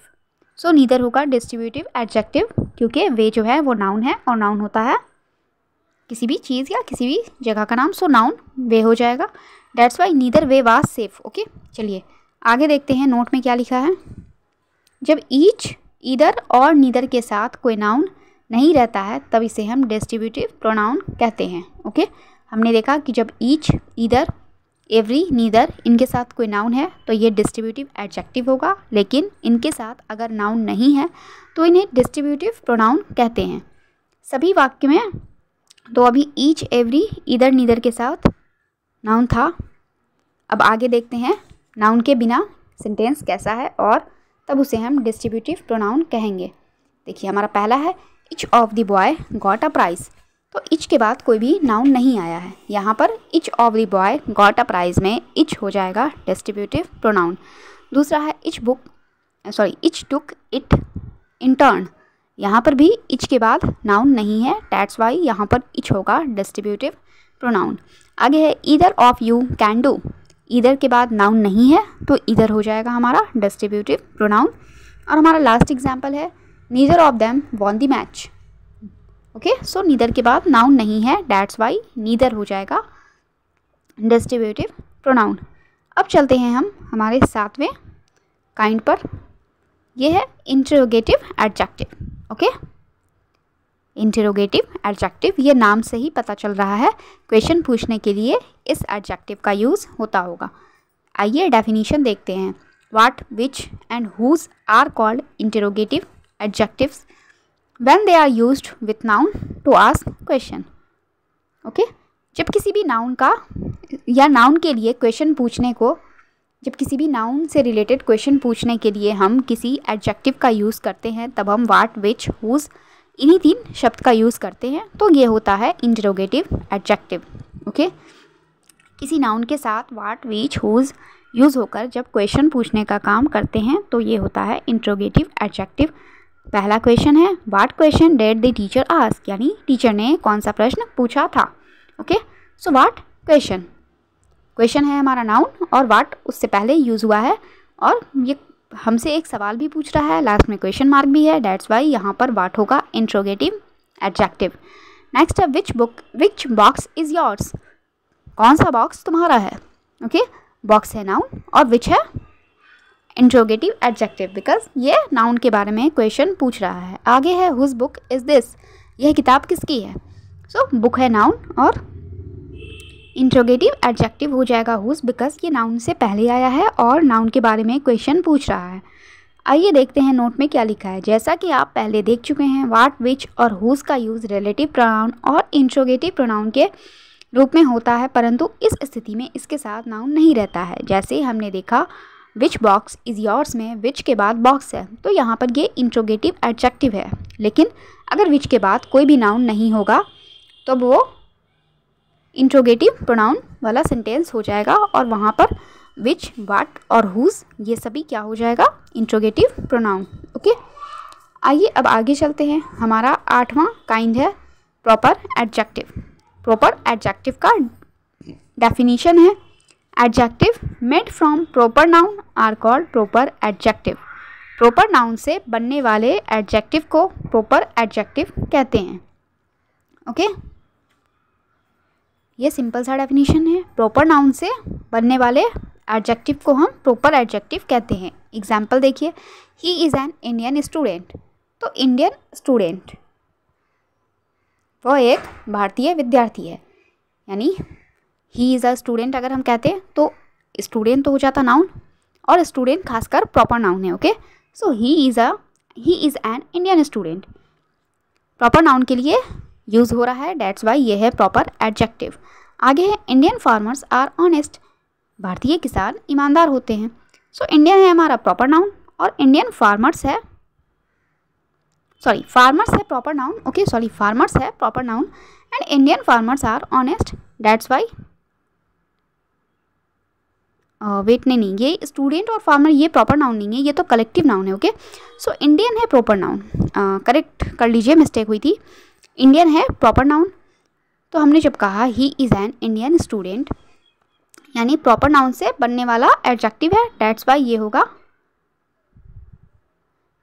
so neither होगा डिस्ट्रीब्यूटिव एडजेक्टिव क्योंकि वे जो है वो नाउन है और नाउन होता है किसी भी चीज़ या किसी भी जगह का नाम, सो नाउन वे हो जाएगा, that's why neither way was safe. Okay, चलिए आगे देखते हैं नोट में क्या लिखा है। जब ईच, ईदर और नीदर के साथ कोई नाउन नहीं रहता है तब इसे हम डिस्ट्रीब्यूटिव प्रोनाउन कहते हैं। ओके, हमने देखा कि जब ईच, ईदर, एवरी, नीदर इनके साथ कोई नाउन है तो ये डिस्ट्रीब्यूटिव एडजेक्टिव होगा, लेकिन इनके साथ अगर नाउन नहीं है तो इन्हें डिस्ट्रीब्यूटिव प्रोनाउन कहते हैं सभी वाक्य में। तो अभी ईच, एवरी, ईदर, नीदर के साथ नाउन था। अब आगे देखते हैं नाउन के बिना सेंटेंस कैसा है और तब उसे हम डिस्ट्रीब्यूटिव प्रोनाउन कहेंगे। देखिए हमारा पहला है each of the boy got a price, तो इच के बाद कोई भी नाउन नहीं आया है, यहाँ पर each of the boy got a price में इच हो जाएगा डिस्ट्रीब्यूटिव प्रोनाउन। दूसरा है etch took it in turn, यहाँ पर भी इच के बाद नाउन नहीं है, दैट्स वाई यहाँ पर इच होगा डिस्ट्रीब्यूटिव प्रोनाउन। आगे है either of you can do, either के बाद नाउन नहीं है तो ईदर हो जाएगा हमारा डिस्ट्रीब्यूटिव प्रोनाउन। और हमारा लास्ट एग्जाम्पल है neither of them won the match. Okay, so neither के बाद नाउन नहीं है, दैट्स वाई नीदर हो जाएगा डिस्ट्रीब्यूटिव प्रोनाउन। अब चलते हैं हम हमारे 7वें काइंड पर, यह है interrogative adjective. Okay, interrogative adjective, ये नाम से ही पता चल रहा है क्वेश्चन पूछने के लिए इस एडजेक्टिव का यूज़ होता होगा। आइए डेफिनेशन देखते हैं। What, which and whose are called interrogative adjectives when they are used with noun to ask question. Okay, जब किसी भी नाउन का या नाउन के लिए क्वेश्चन पूछने को, जब किसी भी नाउन से रिलेटेड क्वेश्चन पूछने के लिए हम किसी एडजेक्टिव का यूज़ करते हैं, तब हम व्हाट, विच, हुज इन्हीं 3 शब्द का यूज़ करते हैं, तो ये होता है इंटरोगेटिव एडजेक्टिव। ओके, किसी नाउन के साथ व्हाट, विच, हुज यूज़ होकर जब क्वेश्चन पूछने का काम करते हैं तो ये होता है इंटरोगेटिव एडजेक्टिव। पहला क्वेश्चन है what question did the teacher ask, यानी टीचर ने कौन सा प्रश्न पूछा था। Okay, so what question, question है हमारा नाउन और व्हाट उससे पहले यूज़ हुआ है और ये हमसे एक सवाल भी पूछ रहा है, लास्ट में क्वेश्चन मार्क भी है, दैट्स वाई यहाँ पर व्हाट होगा इंटरोगेटिव एडजेक्टिव। नेक्स्ट है विच बॉक्स इज़ योर्स, कौन सा बॉक्स तुम्हारा है। ओके, बॉक्स है नाउन और विच है इंटरोगेटिव एडजेक्टिव, बिकॉज ये नाउन के बारे में क्वेश्चन पूछ रहा है। आगे है हुज बुक इज़ दिस, यह किताब किसकी है। सो बुक है नाउन और इंटरोगेटिव एडजेक्टिव हो जाएगा हुज, बिकॉज ये नाउन से पहले आया है और नाउन के बारे में क्वेश्चन पूछ रहा है। आइए देखते हैं नोट में क्या लिखा है। जैसा कि आप पहले देख चुके हैं, व्हाट, विच और हुज का यूज़ रिलेटिव प्रोनाउन और इंटरोगेटिव प्रोनाउन के रूप में होता है, परंतु इस स्थिति में इसके साथ नाउन नहीं रहता है। जैसे हमने देखा विच बॉक्स इज़ योर्स में विच के बाद बॉक्स है, तो यहाँ पर ये इंटरोगेटिव एडजेक्टिव है। लेकिन अगर विच के बाद कोई भी नाउन नहीं होगा तो वो इंटरोगेटिव प्रोनाउन वाला सेंटेंस हो जाएगा और वहाँ पर विच, व्हाट और हुज ये सभी क्या हो जाएगा इंटरोगेटिव प्रोनाउन। ओके, आइए अब आगे चलते हैं। हमारा 8वां काइंड है प्रॉपर एडजेक्टिव। प्रॉपर एडजेक्टिव का डेफिनेशन है adjective made from proper noun are called proper adjective. Proper noun से बनने वाले एडजेक्टिव को प्रॉपर एडजेक्टिव कहते हैं। ओके, ये सिंपल सा डेफिनेशन है। प्रॉपर नाउन से बनने वाले एडजेक्टिव को हम प्रॉपर एडजेक्टिव कहते हैं। एग्जाम्पल देखिए, he is an Indian student, तो इंडियन स्टूडेंट वो एक भारतीय विद्यार्थी है, यानी ही इज़ अ स्टूडेंट अगर हम कहते हैं तो स्टूडेंट तो हो जाता नाउन और स्टूडेंट खासकर प्रॉपर नाउन है। Okay, so he is an Indian student proper noun के लिए यूज़ हो रहा है, डेट्स वाई ये है प्रॉपर एडजेक्टिव। आगे है इंडियन फार्मर्स आर ऑनेस्ट, भारतीय किसान ईमानदार होते हैं। सो इंडियन है हमारा प्रॉपर नाउन और इंडियन फार्मर्स है प्रॉपर नाउन। ओके, फार्मर्स है proper noun and Indian farmers are honest, that's why नहीं, ये स्टूडेंट और फार्मर ये प्रॉपर नाउन नहीं है, ये तो कलेक्टिव नाउन है। ओके, सो इंडियन है प्रॉपर नाउन, करेक्ट कर लीजिए, मिस्टेक हुई थी। इंडियन है प्रॉपर नाउन, तो हमने जब कहा he is an Indian student यानी प्रॉपर नाउन से बनने वाला एडजेक्टिव है, डेट्स वाई ये होगा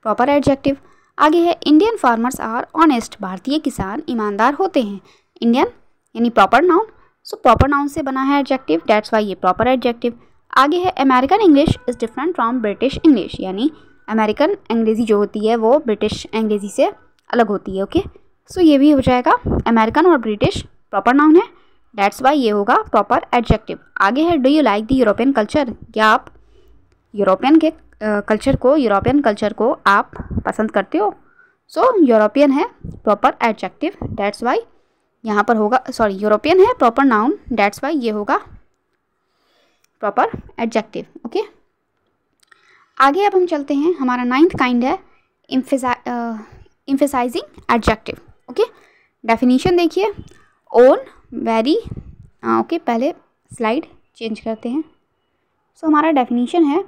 प्रॉपर एडजेक्टिव। आगे है इंडियन फार्मर्स आर ऑनेस्ट, भारतीय किसान ईमानदार होते हैं। इंडियन यानी proper noun, so proper noun से बना है एडजेक्टिव, डेट्स वाई ये प्रॉपर एडजेक्टिव। आगे है American English is different from British English, यानी अमेरिकन अंग्रेज़ी जो होती है वो ब्रिटिश अंग्रेज़ी से अलग होती है। ओके, सो ये भी हो जाएगा अमेरिकन और ब्रिटिश प्रॉपर नाउन है, डेट्स वाई ये होगा प्रॉपर एडजेक्टिव। आगे है do you like the European culture, क्या आप यूरोपियन कल्चर को आप पसंद करते हो। सो यूरोपियन है प्रॉपर एडजेक्टिव, डेट्स वाई यहाँ पर होगा यूरोपियन है प्रॉपर नाउन, डेट्स वाई ये होगा प्रॉपर एडजेक्टिव। ओके, आगे अब हम चलते हैं। हमारा 9th काइंड है एम्फेसाइजिंग एडजेक्टिव। ओके, डेफिनेशन देखिए, ओन, वेरी, ओके पहले स्लाइड चेंज करते हैं। सो हमारा डेफिनेशन है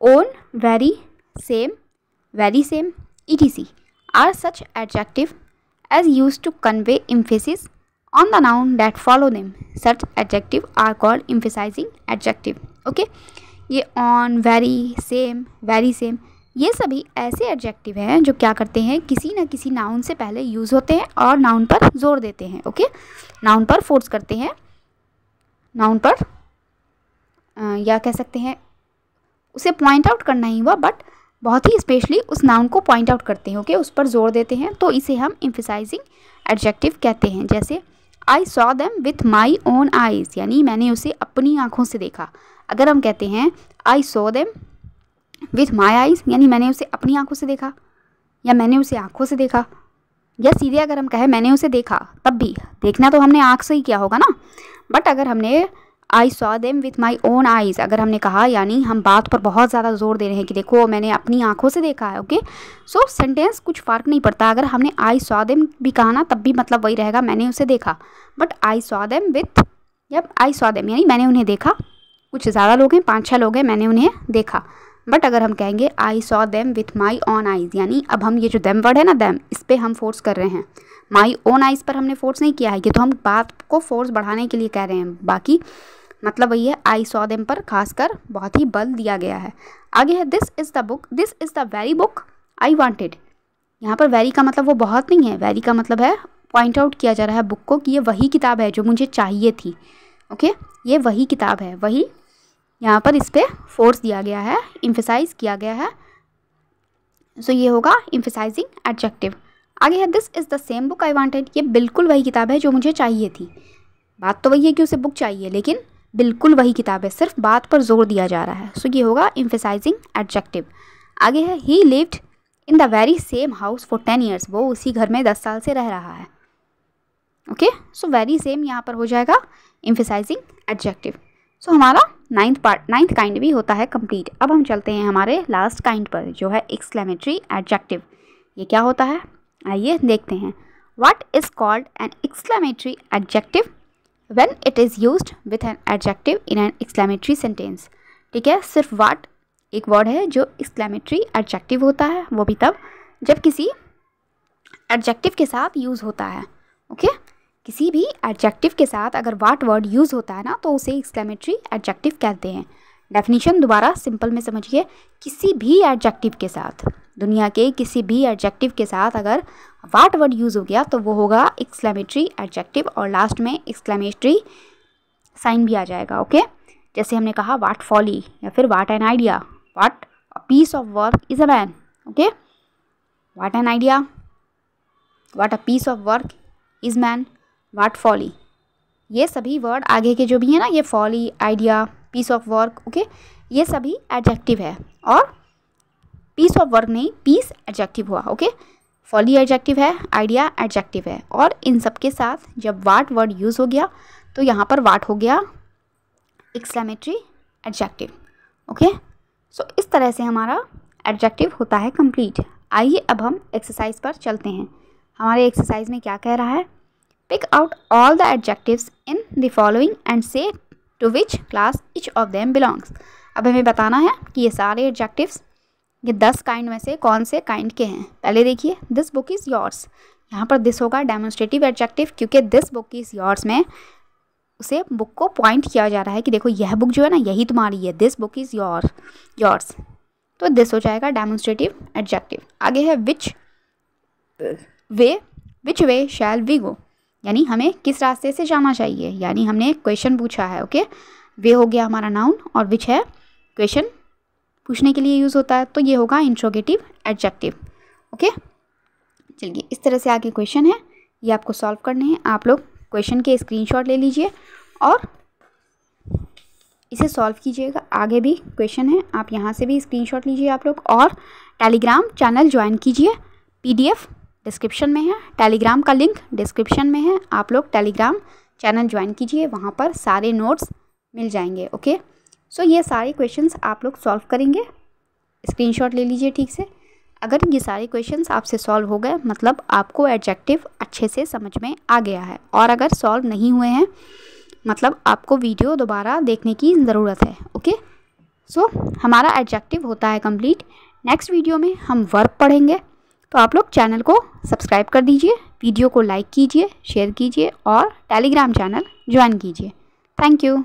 own, very, same, very same, etc. Are such adjective as used to convey emphasis on the noun that follow them such adjective are called emphasizing adjective. Okay, ये own, very, same, very same, ये सभी ऐसे adjective हैं जो क्या करते हैं, किसी न किसी नाउन से पहले यूज़ होते हैं और नाउन पर जोर देते हैं। ओके, नाउन पर फोर्स करते हैं, नाउन पर या कह सकते हैं उसे पॉइंट आउट करना ही हुआ, बट बहुत ही स्पेशली उस नाउन को पॉइंट आउट करते हैं। ओके, उस पर जोर देते हैं, तो इसे हम एम्फेसाइजिंग एडजेक्टिव कहते हैं। जैसे I saw them with my own eyes, यानी मैंने उसे अपनी आँखों से देखा। अगर हम कहते हैं I saw them with my eyes, यानी मैंने उसे अपनी आँखों से देखा या मैंने उसे आँखों से देखा, या सीधे अगर हम कहें मैंने उसे देखा, तब भी देखना तो हमने आँख से ही किया होगा ना। बट अगर हमने I saw them with my own eyes अगर हमने कहा, यानी हम बात पर बहुत ज़्यादा जोर दे रहे हैं कि देखो मैंने अपनी आँखों से देखा है। ओके, सो सेंटेंस कुछ फ़र्क नहीं पड़ता। अगर हमने आई सॉ देम भी कहा ना, तब भी मतलब वही रहेगा, मैंने उसे देखा। But I saw them with, जब आई सॉ देम यानी मैंने उन्हें देखा, कुछ ज़्यादा लोग हैं, 5-6 लोग हैं, मैंने उन्हें देखा। बट अगर हम कहेंगे I saw them with my own eyes, यानी अब हम ये जो देम वर्ड है ना, देम, इस पर हम फोर्स कर रहे हैं, माई ओन आइज़ पर हमने फोर्स नहीं किया है। ये तो हम बात को फोर्स बढ़ाने के लिए कह रहे हैं, बाकी मतलब वही है, आई सॉ देम पर खासकर बहुत ही बल दिया गया है। आगे है this is the book, this is the very book I wanted. यहाँ पर वेरी का मतलब वो बहुत नहीं है, वेरी का मतलब है पॉइंट आउट किया जा रहा है बुक को कि ये वही किताब है जो मुझे चाहिए थी। ओके, ये वही किताब है, वही यहाँ पर इस पर फोर्स दिया गया है, एम्फेसाइज किया गया है। सो ये होगा एम्फेसाइजिंग एडजेक्टिव। आगे है this is the same book I wanted, ये बिल्कुल वही किताब है जो मुझे चाहिए थी। बात तो वही है कि उसे बुक चाहिए, लेकिन बिल्कुल वही किताब है, सिर्फ बात पर जोर दिया जा रहा है। सो ये होगा एम्फेसाइजिंग एडजेक्टिव। आगे है ही lived in the very same house for 10 years, वो उसी घर में 10 साल से रह रहा है। ओके, सो वेरी सेम यहाँ पर हो जाएगा एम्फेसाइजिंग एडजेक्टिव। सो हमारा 9th काइंड भी होता है कंप्लीट। अब हम चलते हैं हमारे लास्ट काइंड पर, जो है एक्सक्लेमेटरी एडजेक्टिव। ये क्या होता है, आइए देखते हैं। What is called an exclamatory adjective when it is used with an adjective in an exclamatory sentence. ठीक है, सिर्फ व्हाट एक वर्ड है जो एक्सक्लेमेटरी एडजेक्टिव होता है, वो भी तब जब किसी एडजेक्टिव के साथ यूज़ होता है। ओके, किसी भी एडजेक्टिव के साथ अगर व्हाट वर्ड यूज़ होता है ना, तो उसे एक्सक्लेमेटरी एडजेक्टिव कहते हैं। डेफिनेशन दोबारा सिंपल में समझिए, किसी भी एडजेक्टिव के साथ, दुनिया के किसी भी एडजेक्टिव के साथ अगर व्हाट वर्ड यूज़ हो गया तो वो होगा एक्सक्लेमेटरी एडजेक्टिव, और लास्ट में एक्सक्लेमेटरी साइन भी आ जाएगा। ओके, जैसे हमने कहा व्हाट फॉली, या फिर what an idea, what a piece of work is a man. Okay, what an idea, what a piece of work is man, what folly, ये सभी वर्ड आगे के जो भी हैं ना, ये folly, idea, piece of work, okay, ये सभी एडजेक्टिव है। और पीस ऑफ वर्क नहीं, पीस एडजेक्टिव हुआ। ओके, फॉली एडजेक्टिव है, आइडिया एडजेक्टिव है, और इन सब के साथ जब व्हाट वर्ड यूज़ हो गया तो यहाँ पर व्हाट हो गया एक्सक्लेमेटरी एडजेक्टिव। ओके, सो इस तरह से हमारा एडजेक्टिव होता है कंप्लीट। आइए अब हम एक्सरसाइज पर चलते हैं। हमारे एक्सरसाइज में क्या कह रहा है, pick out all the adjectives in the following and say to which class each of them belongs. अब हमें बताना है कि ये सारे एडजेक्टिव्स ये 10 काइंड में से कौन से काइंड के हैं। पहले देखिए, दिस बुक इज़ योर्स, यहाँ पर दिस होगा डेमोन्स्ट्रेटिव एडजेक्टिव, क्योंकि दिस बुक इज़ योर्स में उसे बुक को पॉइंट किया जा रहा है कि देखो यह बुक जो है ना, यही तुम्हारी है, दिस बुक इज़ योर्स, तो दिस हो जाएगा डेमोन्स्ट्रेटिव एडजेक्टिव। आगे है विच वे शैल वी गो, यानी हमें किस रास्ते से जाना चाहिए, यानी हमने क्वेश्चन पूछा है। ओके, वे हो गया हमारा नाउन, और विच है क्वेश्चन पूछने के लिए यूज़ होता है, तो ये होगा इंट्रोगेटिव एडजेक्टिव। ओके, चलिए इस तरह से आगे क्वेश्चन है, ये आपको सॉल्व करने हैं। आप लोग क्वेश्चन के स्क्रीनशॉट ले लीजिए और इसे सॉल्व कीजिएगा। आगे भी क्वेश्चन है, आप यहाँ से भी स्क्रीनशॉट लीजिए आप लोग, और टेलीग्राम चैनल ज्वाइन कीजिए। PDF डिस्क्रिप्शन में है, टेलीग्राम का लिंक डिस्क्रिप्शन में है, आप लोग टेलीग्राम चैनल ज्वाइन कीजिए, वहाँ पर सारे नोट्स मिल जाएंगे। ओके, सो ये सारे क्वेश्चंस आप लोग सॉल्व करेंगे, स्क्रीनशॉट ले लीजिए ठीक से। अगर ये सारे क्वेश्चंस आपसे सॉल्व हो गए, मतलब आपको एडजेक्टिव अच्छे से समझ में आ गया है, और अगर सॉल्व नहीं हुए हैं मतलब आपको वीडियो दोबारा देखने की ज़रूरत है। ओके, सो हमारा एडजेक्टिव होता है कंप्लीट। नेक्स्ट वीडियो में हम वर्ब पढ़ेंगे, तो आप लोग चैनल को सब्सक्राइब कर दीजिए। वीडियो को लाइक कीजिए, शेयर कीजिए और टेलीग्राम चैनल ज्वाइन कीजिए। Thank you.